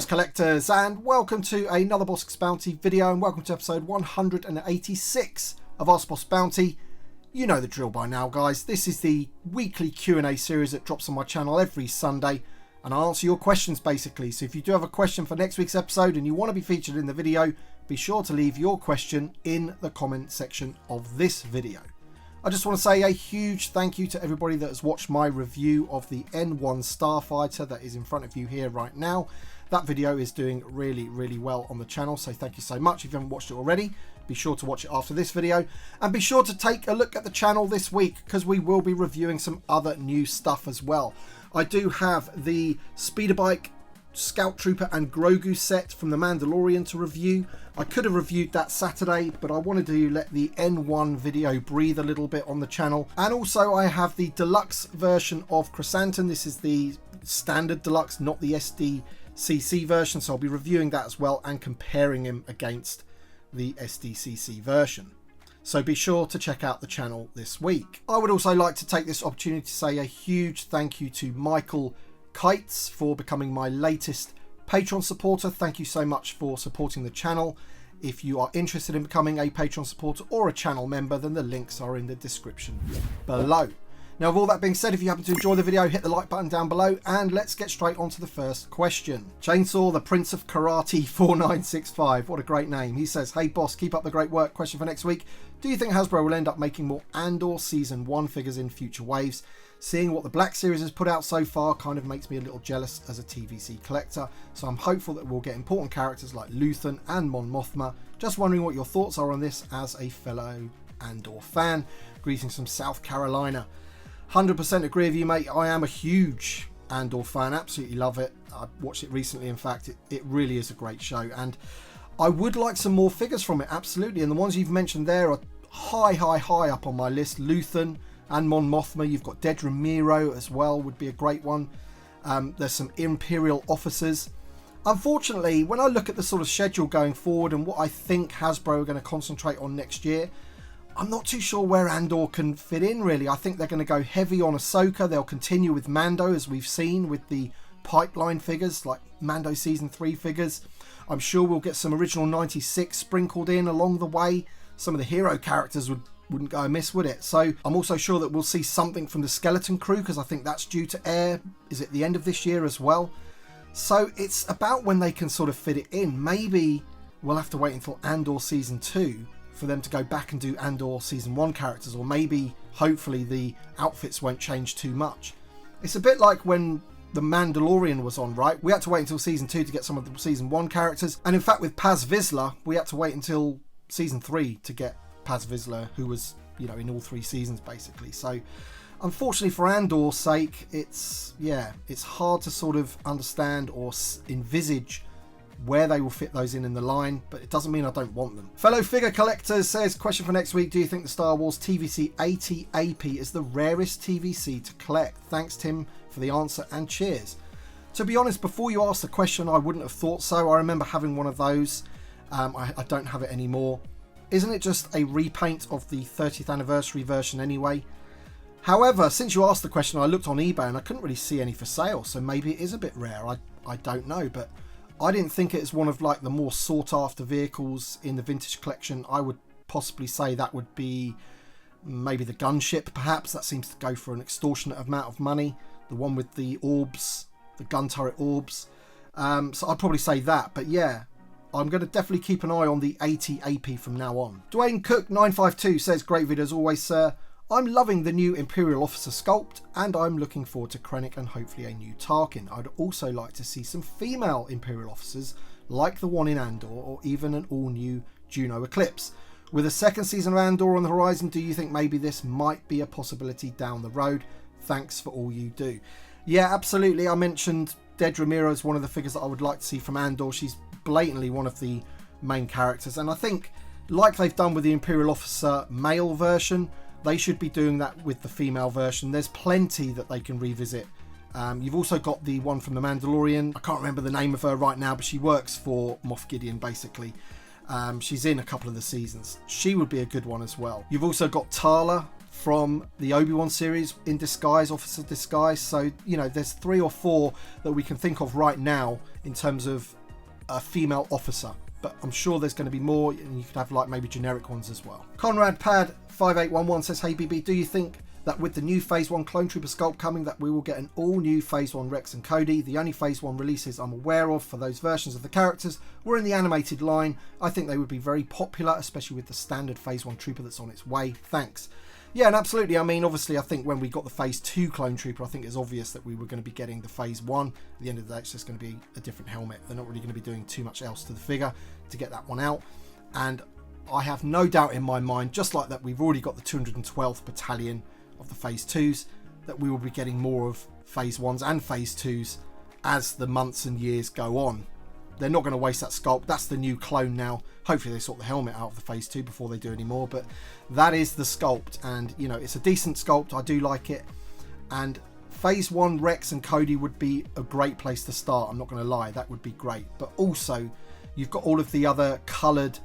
Greetings collectors, and welcome to another Bossk Bounty video, and welcome to episode 186 of Ask Bossk Bounty. You know the drill by now, guys. This is the weekly Q&A series that drops on my channel every Sunday, and I answer your questions basically. So if you do have a question for next week's episode and you want to be featured in the video, be sure to leave your question in the comment section of this video. I just want to say a huge thank you to everybody that has watched my review of the N1 Starfighter that is in front of you here right now. That video is doing really well on the channel, so thank you so much. If you haven't watched it already, be sure to watch it after this video, and be sure to take a look at the channel this week because we will be reviewing some other new stuff as well. I do have the speeder bike, Scout Trooper and Grogu set from The Mandalorian to review. I could have reviewed that Saturday, but I wanted to let the N1 video breathe a little bit on the channel. And also I have the deluxe version of Chrysanthemum. This is the standard deluxe, not the SDCC version, so I'll be reviewing that as well and comparing him against the SDCC version. So be sure to check out the channel this week. I would also like to take this opportunity to say a huge thank you to Michael Kites for becoming my latest Patreon supporter. Thank you so much for supporting the channel. If you are interested in becoming a Patreon supporter or a channel member, then the links are in the description below. Now, with all that being said, if you happen to enjoy the video, hit the like button down below, and let's get straight on to the first question. Chainsaw, the Prince of Karate 4965, what a great name. He says, hey boss, keep up the great work. Question for next week. Do you think Hasbro will end up making more Andor Season 1 figures in future waves? Seeing what the Black Series has put out so far kind of makes me a little jealous as a TVC collector, so I'm hopeful that we'll get important characters like Luthen and Mon Mothma. Just wondering what your thoughts are on this as a fellow Andor fan. Greetings from South Carolina. 100% agree with you, mate. I am a huge Andor fan, absolutely love it. I watched it recently, in fact. It really is a great show, and I would like some more figures from it, absolutely. And the ones you've mentioned there are high up on my list. Luthen and Mon Mothma. You've got Dedra Meero as well, would be a great one. There's some Imperial officers. Unfortunately, when I look at the sort of schedule going forward and what I think Hasbro are going to concentrate on next year, I'm not too sure where Andor can fit in, really. I think they're going to go heavy on Ahsoka. They'll continue with Mando, as we've seen with the pipeline figures, like Mando Season 3 figures. I'm sure we'll get some original 96 sprinkled in along the way. Some of the hero characters wouldn't go amiss, would it? So I'm also sure that we'll see something from the Skeleton Crew, because I think that's due to air, is it the end of this year as well? So it's about when they can sort of fit it in. Maybe we'll have to wait until Andor Season 2 for them to go back and do Andor Season 1 characters, or maybe, hopefully, the outfits won't change too much. It's a bit like when The Mandalorian was on, right? We had to wait until Season 2 to get some of the Season 1 characters, and in fact with Paz Vizsla, we had to wait until Season 3 to get Paz Vizsla, who was, you know, in all 3 seasons basically. So unfortunately for Andor's sake, it's hard to sort of understand or envisage where they will fit those in the line, but it doesn't mean I don't want them. Fellow figure collectors says, question for next week, do you think the Star Wars TVC 80 AP is the rarest TVC to collect? Thanks Tim for the answer, and cheers. To be honest, before you asked the question, I wouldn't have thought so. I remember having one of those. I don't have it anymore. Isn't it just a repaint of the 30th anniversary version anyway? However, since you asked the question, I looked on eBay and I couldn't really see any for sale, so maybe it is a bit rare. I don't know, but I didn't think it is one of like the more sought after vehicles in the vintage collection. I would possibly say that would be maybe the gunship, perhaps. That seems to go for an extortionate amount of money. The one with the orbs, the gun turret orbs. So I'd probably say that, but yeah, I'm going to definitely keep an eye on the 80 AP from now on. Dwayne Cook 952 says, great video as always, sir. I'm loving the new Imperial Officer sculpt, and I'm looking forward to Krennic and hopefully a new Tarkin. I'd also like to see some female Imperial Officers, like the one in Andor, or even an all-new Juno Eclipse. With a second season of Andor on the horizon, do you think maybe this might be a possibility down the road? Thanks for all you do. Yeah, absolutely. I mentioned Dedra Meero as one of the figures that I would like to see from Andor. She's blatantly one of the main characters, and I think, like they've done with the Imperial Officer male version, they should be doing that with the female version. There's plenty that they can revisit. You've also got the one from The Mandalorian. I can't remember the name of her right now, but she works for Moff Gideon, basically. She's in a couple of the seasons. She would be a good one as well. You've also got Tala from the Obi-Wan series in disguise, Officer Disguise. So, you know, there's 3 or 4 that we can think of right now in terms of a female officer. But I'm sure there's going to be more, and you could have like maybe generic ones as well. Conrad Pad 5811 says, hey BB, do you think that with the new Phase 1 Clone Trooper sculpt coming that we will get an all new Phase 1 Rex and Cody? The only Phase 1 releases I'm aware of for those versions of the characters were in the animated line. I think they would be very popular, especially with the standard Phase 1 Trooper that's on its way. Thanks. Yeah, and absolutely. I mean, obviously, I think when we got the Phase 2 Clone Trooper, I think it's obvious that we were going to be getting the Phase 1. At the end of the day, it's just going to be a different helmet. They're not really going to be doing too much else to the figure to get that one out. And I have no doubt in my mind, just like that we've already got the 212th Battalion of the Phase 2s, that we will be getting more of Phase 1s and Phase 2s as the months and years go on. They're not going to waste that sculpt. That's the new clone now. Hopefully they sort the helmet out of the Phase 2 before they do any more, but that is the sculpt, and you know, it's a decent sculpt. I do like it, and Phase 1 Rex and Cody would be a great place to start. I'm not going to lie, that would be great. But also you've got all of the other coloured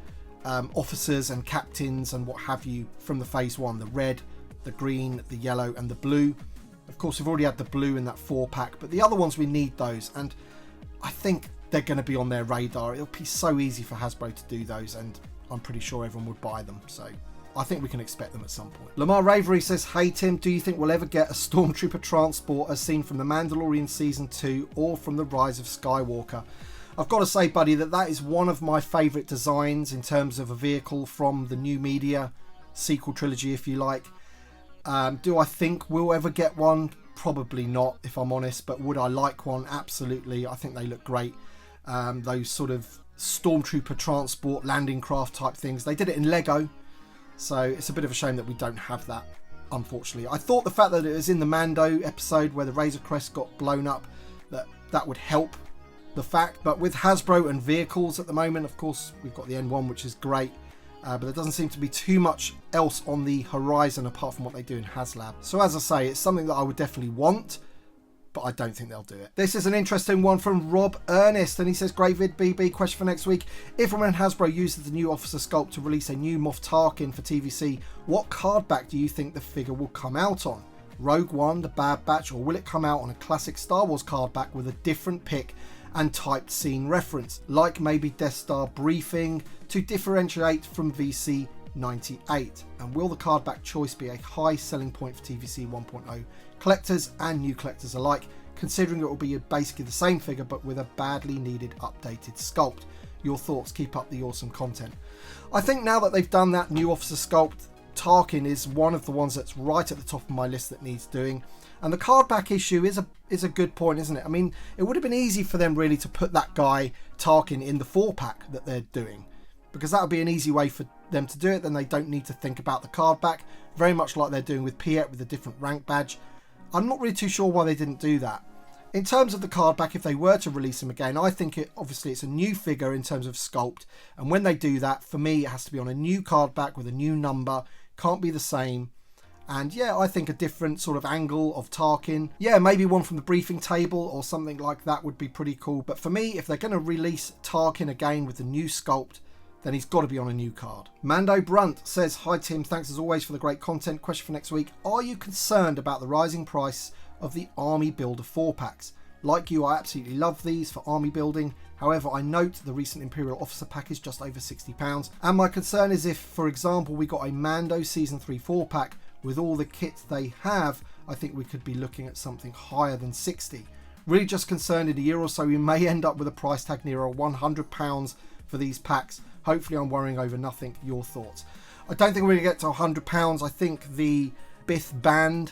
officers and captains and what have you from the Phase 1, the red, the green, the yellow and the blue. Of course, we've already had the blue in that 4-pack, but the other ones, we need those, and I think they're going to be on their radar. It'll be so easy for Hasbro to do those, and I'm pretty sure everyone would buy them, so I think we can expect them at some point. Lamar Ravery says, hey Tim, do you think we'll ever get a Stormtrooper Transport as seen from The Mandalorian Season 2 or from The Rise of Skywalker? I've got to say, buddy, that is one of my favourite designs in terms of a vehicle from the new media sequel trilogy, if you like. Do I think we'll ever get one? Probably not, if I'm honest, but would I like one? Absolutely. I think they look great. Those sort of Stormtrooper Transport landing craft type things. They did it in Lego, so it's a bit of a shame that we don't have that, unfortunately. I thought the fact that it was in the Mando episode where the Razor Crest got blown up, that would help the fact. But with Hasbro and vehicles at the moment, of course, we've got the N1, which is great. But there doesn't seem to be too much else on the horizon apart from what they do in HasLab. So as I say, it's something that I would definitely want, but I don't think they'll do it. This is an interesting one from Rob Ernest, and he says, great vid BB, question for next week. If and when Hasbro uses the new officer sculpt to release a new Moff Tarkin for TVC, what card back do you think the figure will come out on? Rogue One, the Bad Batch, or will it come out on a classic Star Wars card back with a different pick and typed scene reference, like maybe Death Star briefing, to differentiate from VC 98? And will the card back choice be a high selling point for TVC 1.0 collectors and new collectors alike, considering it will be basically the same figure but with a badly needed updated sculpt? Your thoughts. Keep up the awesome content. I think now that they've done that new officer sculpt, Tarkin is one of the ones that's right at the top of my list that needs doing. And the card back issue is a good point, isn't it? I mean, it would have been easy for them really to put that guy Tarkin in the 4-pack that they're doing, because that would be an easy way for them to do it. Then they don't need to think about the card back, very much like they're doing with Piet with a different rank badge. I'm not really too sure why they didn't do that. In terms of the card back, if they were to release him again, I think obviously it's a new figure in terms of sculpt, and when they do that, for me, it has to be on a new card back with a new number. Can't be the same. And yeah, I think a different sort of angle of Tarkin. Yeah, maybe one from the briefing table or something like that would be pretty cool. But for me, if they're going to release Tarkin again with the new sculpt, then he's got to be on a new card. Mando Brunt says, hi Tim, thanks as always for the great content. Question for next week. Are you concerned about the rising price of the Army Builder 4-packs? Like you, I absolutely love these for army building. However, I note the recent Imperial Officer pack is just over £60. And my concern is if, for example, we got a Mando Season 3 4-pack with all the kits they have, I think we could be looking at something higher than 60. Really just concerned in a year or so we may end up with a price tag near £100 for these packs. Hopefully I'm worrying over nothing. Your thoughts? I don't think we're going to get to £100. I think the Bith Band,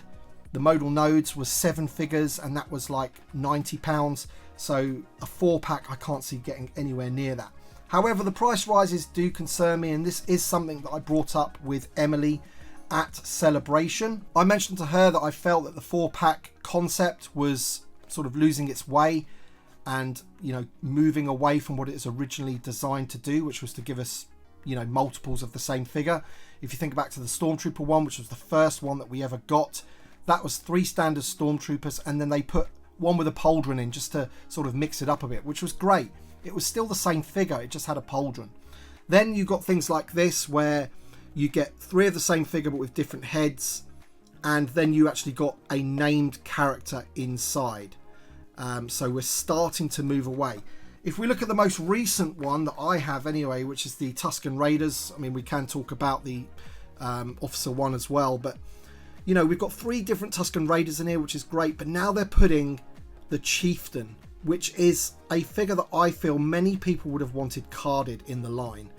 the modal nodes, was 7 figures and that was like £90. So a 4-pack I can't see getting anywhere near that. However, the price rises do concern me, and this is something that I brought up with Emily at Celebration. I mentioned to her that I felt that the 4-pack concept was sort of losing its way and, you know, moving away from what it was originally designed to do, which was to give us, you know, multiples of the same figure. If you think back to the Stormtrooper one, which was the first one that we ever got, that was 3 standard Stormtroopers, and then they put one with a pauldron in just to sort of mix it up a bit, which was great. It was still the same figure, it just had a pauldron. Then you got things like this where you get 3 of the same figure but with different heads, and then you actually got a named character inside. So we're starting to move away. If we look at the most recent one that I have anyway, which is the Tuscan Raiders, I mean, we can talk about the Officer 1 as well, but you know, we've got 3 different Tuscan Raiders in here, which is great, but now they're putting the Chieftain, which is a figure that I feel many people would have wanted carded in the line.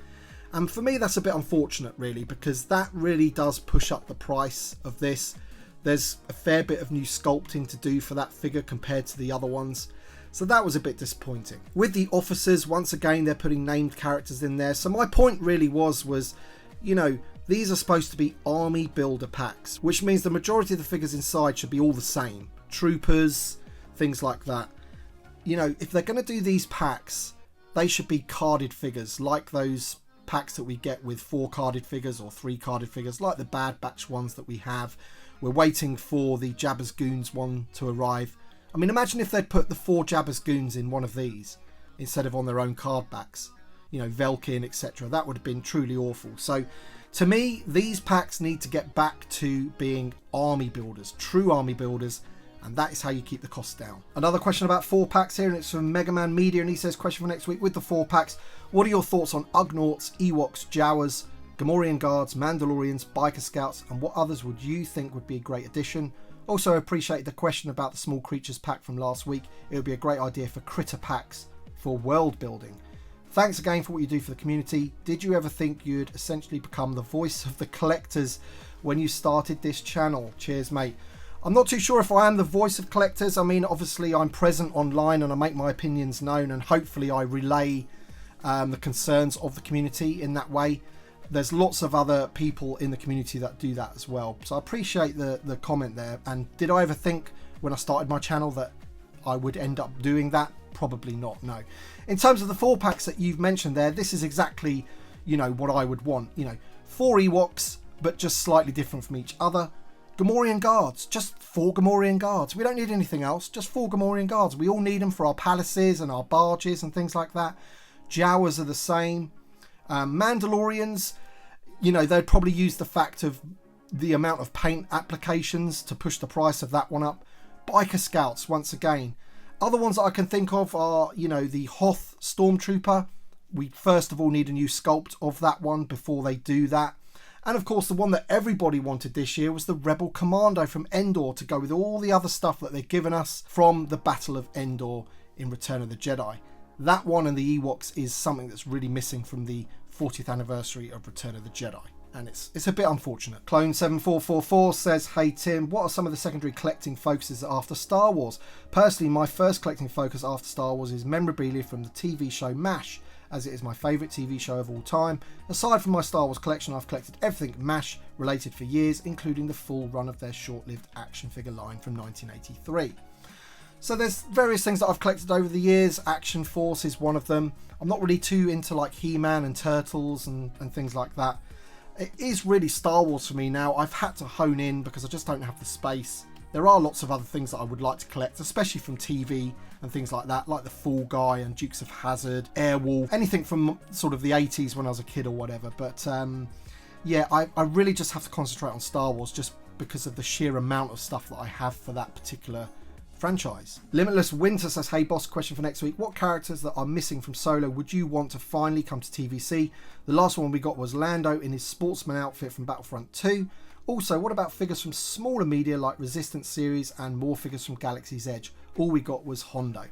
And for me, that's a bit unfortunate, really, because that really does push up the price of this. There's a fair bit of new sculpting to do for that figure compared to the other ones. So that was a bit disappointing. With the officers, once again, they're putting named characters in there. So my point really was, you know, these are supposed to be army builder packs, which means the majority of the figures inside should be all the same. Troopers, things like that. You know, if they're going to do these packs, they should be carded figures, like those packs that we get with 4 carded figures or 3 carded figures, like the Bad Batch ones that we have. We're waiting for the Jabba's Goons one to arrive. I mean, imagine if they'd put the 4 Jabba's Goons in one of these instead of on their own card backs, you know, Velkin, etc. That would have been truly awful. So to me, these packs need to get back to being army builders, true army builders, and that is how you keep the costs down. Another question about 4 packs here, and it's from Megaman Media, and he says, question for next week, with the 4 packs, what are your thoughts on Ugnaughts, Ewoks, Jawas, Gamorrean Guards, Mandalorians, Biker Scouts, and what others would you think would be a great addition? Also appreciate the question about the Small Creatures pack from last week. It would be a great idea for critter packs for world building. Thanks again for what you do for the community. Did you ever think you'd essentially become the voice of the collectors when you started this channel? Cheers, mate. I'm not too sure if I am the voice of collectors. I mean, obviously I'm present online and I make my opinions known, and hopefully I relay the concerns of the community in that way. There's lots of other people in the community that do that as well. So I appreciate the comment there. And did I ever think when I started my channel that I would end up doing that? Probably not, no. In terms of the 4 packs that you've mentioned there, this is exactly, you know, what I would want. You know, 4 Ewoks, but just slightly different from each other. Gamorrean Guards, just 4 Gamorrean Guards. We don't need anything else, just 4 Gamorrean Guards. We all need them for our palaces and our barges and things like that. Jawas are the same. Mandalorians, you know, they'd probably use the fact of the amount of paint applications to push the price of that one up. Biker Scouts, once again. Other ones that I can think of are, you know, the Hoth Stormtrooper. We first of all need a new sculpt of that one before they do that. And of course, the one that everybody wanted this year was the Rebel Commando from Andor, to go with all the other stuff that they've given us from the Battle of Andor in Return of the Jedi. That one and the Ewoks is something that's really missing from the 40th anniversary of Return of the Jedi. And it's a bit unfortunate. Clone7444 says, hey Tim, what are some of the secondary collecting focuses after Star Wars? Personally, my first collecting focus after Star Wars is memorabilia from the TV show MASH, as it is my favourite TV show of all time. Aside from my Star Wars collection, I've collected everything MASH related for years, including the full run of their short-lived action figure line from 1983. So there's various things that I've collected over the years. Action Force is one of them. I'm not really too into like He-Man and Turtles and things like that. It is really Star Wars for me now. I've had to hone in because I just don't have the space. There are lots of other things that I would like to collect, especially from TV and things like that, like the Fall Guy and Dukes of Hazzard, Airwolf, anything from sort of the 80s when I was a kid or whatever. But yeah, I really just have to concentrate on Star Wars just because of the sheer amount of stuff that I have for that particular franchise. Limitless Winter says, hey boss, question for next week. What characters that are missing from Solo would you want to finally come to TVC? The last one we got was Lando in his sportsman outfit from Battlefront 2. Also, what about figures from smaller media like Resistance series and more figures from Galaxy's Edge? All we got was Hondo.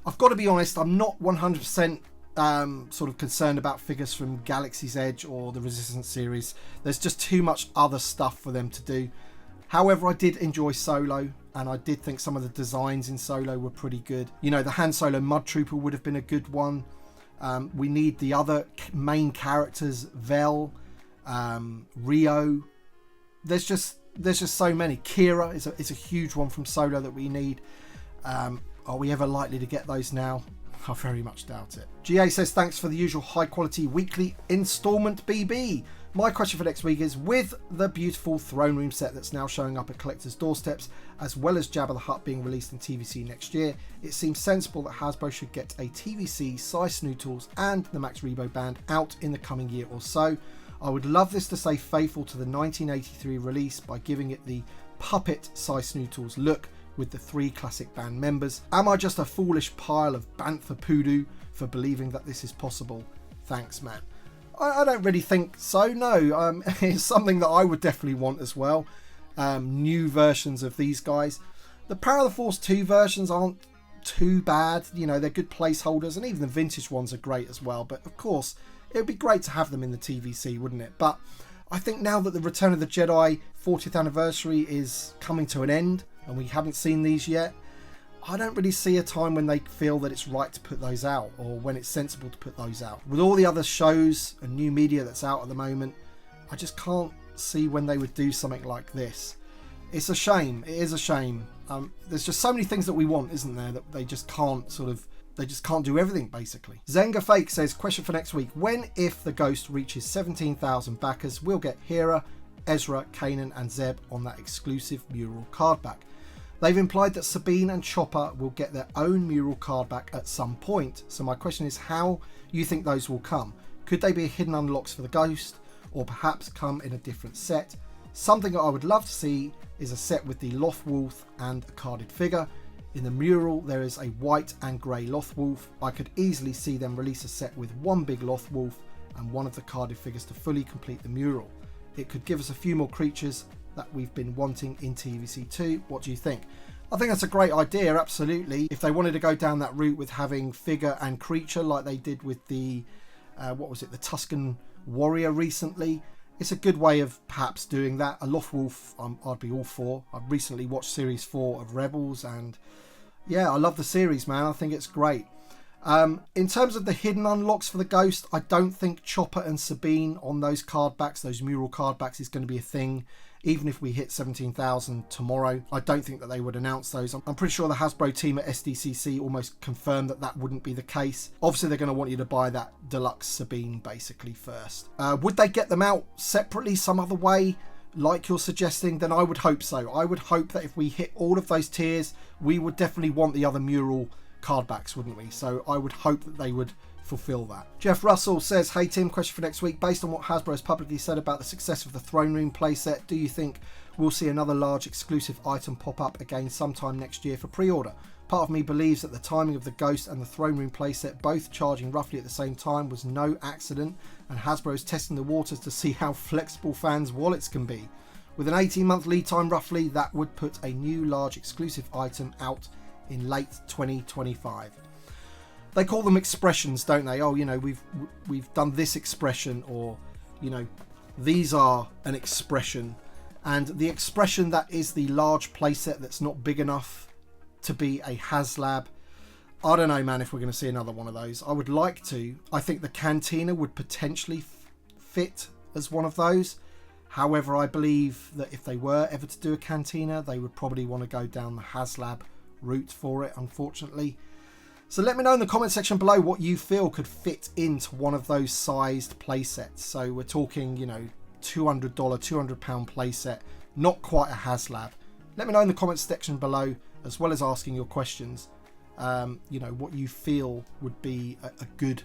I've got to be honest, I'm not 100% sort of concerned about figures from Galaxy's Edge or the Resistance series. There's just too much other stuff for them to do. However, I did enjoy Solo, and I did think some of the designs in Solo were pretty good. You know, the Han Solo Mud Trooper would have been a good one. We need the other main characters, Vel, Rio. There's just so many. Kira is a huge one from Solo that we need. Are we ever likely to get those now? I very much doubt it. GA says, thanks for the usual high quality weekly installment BB. My question for next week is, with the beautiful throne room set that's now showing up at collectors' doorsteps, as well as Jabba the Hutt being released in TVC next year, it seems sensible that Hasbro should get a TVC, Sy Snootles and the Max Rebo band out in the coming year or so. I would love this to stay faithful to the 1983 release by giving it the puppet Sy Snootles look with the 3 classic band members. Am I just a foolish pile of bantha poodoo for believing that this is possible? Thanks, man. I don't really think so, no. It's something that I would definitely want as well. New versions of these guys. The Power of the Force 2 versions aren't too bad. You know, they're good placeholders, and even the vintage ones are great as well. But of course, it would be great to have them in the TVC, wouldn't it? But I think now that the Return of the Jedi 40th anniversary is coming to an end, and we haven't seen these yet, I don't really see a time when they feel that it's right to put those out, or when it's sensible to put those out. With all the other shows and new media that's out at the moment, I just can't see when they would do something like this. It's a shame. It is a shame. There's just so many things that we want, isn't there, that they just can't they just can't do everything, basically. Zenga Fake says, question for next week. When, if the Ghost reaches 17,000 backers, we'll get Hera, Ezra, Kanan and Zeb on that exclusive Mural card back. They've implied that Sabine and Chopper will get their own Mural card back at some point. So my question is how you think those will come. Could they be hidden unlocks for the Ghost, or perhaps come in a different set? Something that I would love to see is a set with the Lothwolf and a carded figure. In the Mural there is a white and grey Lothwolf. I could easily see them release a set with one big Lothwolf and one of the carded figures to fully complete the Mural. It could give us a few more creatures that we've been wanting in TVC 2. What do you think? I think that's a great idea, absolutely. If they wanted to go down that route with having figure and creature like they did with the the Tuscan Warrior recently, it's a good way of perhaps doing that. A Lothwolf, I'd be all for. I've recently watched series 4 of Rebels, and yeah, I love the series, man. I think it's great. In terms of the hidden unlocks for the Ghost, I don't think Chopper and Sabine on those card backs, those Mural card backs, is going to be a thing. Even if we hit 17,000 tomorrow, I don't think that they would announce those. I'm pretty sure the Hasbro team at SDCC almost confirmed that that wouldn't be the case. Obviously, they're going to want you to buy that deluxe Sabine basically first. Would they get them out separately some other way, like you're suggesting? Then I would hope so. I would hope that if we hit all of those tiers, we would definitely want the other Mural card backs, wouldn't we? So I would hope that they would fulfill that. Jeff Russell says, hey Tim, question for next week. Based on what Hasbro has publicly said about the success of the Throne Room playset, do you think we'll see another large exclusive item pop up again sometime next year for pre-order? Part of me believes that the timing of the Ghost and the Throne Room playset both charging roughly at the same time was no accident, and Hasbro is testing the waters to see how flexible fans' wallets can be. With an 18-month lead time roughly, that would put a new large exclusive item out in late 2025. They call them expressions, don't they? Oh, you know, we've done this expression, or, you know, these are an expression. And the expression that is the large playset that's not big enough to be a HasLab, I don't know, man, if we're going to see another one of those. I would like to. I think the Cantina would potentially fit as one of those. However, I believe that if they were ever to do a Cantina, they would probably want to go down the HasLab route for it, unfortunately. So let me know in the comment section below what you feel could fit into one of those sized playsets. So we're talking, you know, $200, £200 playset, not quite a HasLab. Let me know in the comment section below, as well as asking your questions, you know, what you feel would be a good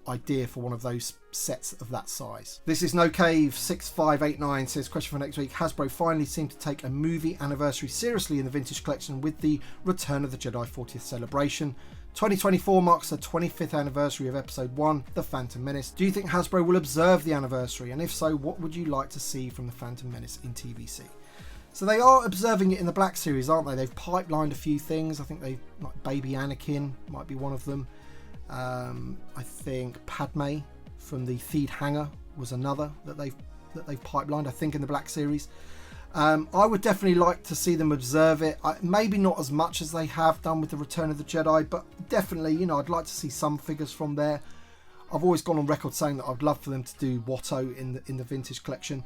idea for one of those sets of that size. This is No Cave 6589 says, question for next week. Hasbro finally seemed to take a movie anniversary seriously in the vintage collection with the Return of the Jedi 40th celebration. 2024 marks the 25th anniversary of episode 1, The Phantom Menace. Do you think Hasbro will observe the anniversary, and if so, what would you like to see from The Phantom Menace in TVC? So they are observing it in the Black Series, aren't they? They've pipelined a few things. I think like Baby Anakin might be one of them. I think Padme from the Theed Hangar was another that they've pipelined, I think, in the Black Series. I would definitely like to see them observe it. Maybe not as much as they have done with the Return of the Jedi, but definitely, you know, I'd like to see some figures from there. I've always gone on record saying that I'd love for them to do Watto in the vintage collection.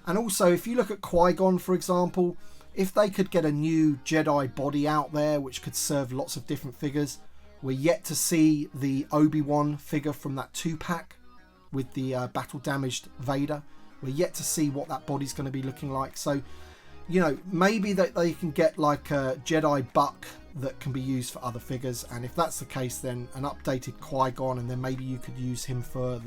And also, if you look at Qui-Gon, for example, if they could get a new Jedi body out there, which could serve lots of different figures. We're yet to see the Obi-Wan figure from that 2-pack with the battle-damaged Vader. We're yet to see what that body's going to be looking like. So, you know, maybe that they can get like a Jedi Buck that can be used for other figures. And if that's the case, then an updated Qui-Gon, and then maybe you could use him for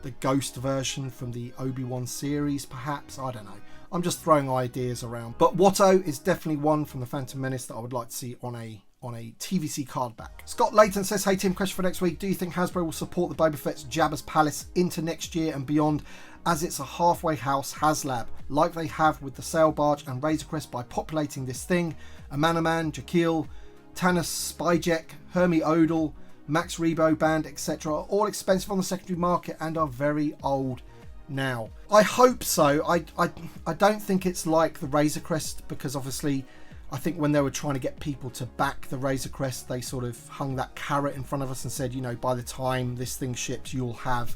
the Ghost version from the Obi-Wan series, perhaps. I don't know. I'm just throwing ideas around. But Watto is definitely one from the Phantom Menace that I would like to see on a TVC card back. Scott Layton says, hey Tim, question for next week. Do you think Hasbro will support the Boba Fett's Jabba's Palace into next year and beyond, as it's a halfway house HasLab, like they have with the Sail Barge and Razor Crest, by populating this thing? Amanaman, Jakeel, Tanis Spyjek, Hermie Odal, Max Rebo Band, etc. are all expensive on the secondary market and are very old now. I hope so. I don't think it's like the Razor Crest, because obviously I think when they were trying to get people to back the Razor Crest, they sort of hung that carrot in front of us and said, you know, by the time this thing ships, you'll have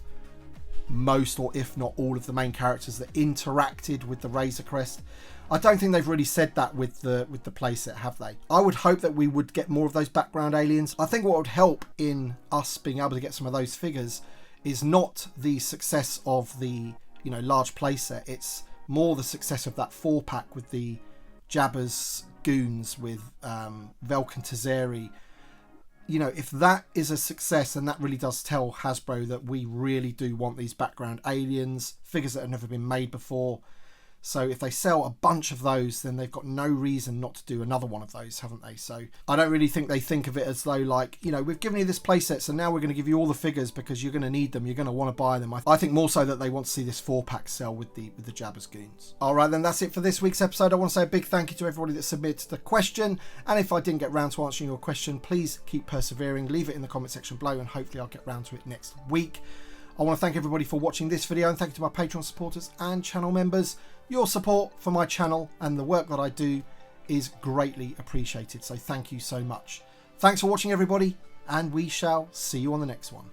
most, or if not all, of the main characters that interacted with the Razor Crest. I don't think they've really said that with the playset, have they? I would hope that we would get more of those background aliens. I think what would help in us being able to get some of those figures is not the success of the, you know, large playset. It's more the success of that 4-pack with the Jabba's goons, with Velkan Tazeri. You know, if that is a success, then that really does tell Hasbro that we really do want these background aliens, figures that have never been made before. So if they sell a bunch of those, then they've got no reason not to do another one of those, haven't they? So I don't really think they think of it as though, like, you know, we've given you this playset, so now we're going to give you all the figures because you're going to need them, you're going to want to buy them. I think more so that they want to see this 4-pack sell with the Jabba's goons. All right, then that's it for this week's episode. I want to say a big thank you to everybody that submitted the question. And if I didn't get round to answering your question, please keep persevering. Leave it in the comment section below and hopefully I'll get round to it next week. I want to thank everybody for watching this video, and thank you to my Patreon supporters and channel members. Your support for my channel and the work that I do is greatly appreciated, so thank you so much. Thanks for watching, everybody, and we shall see you on the next one.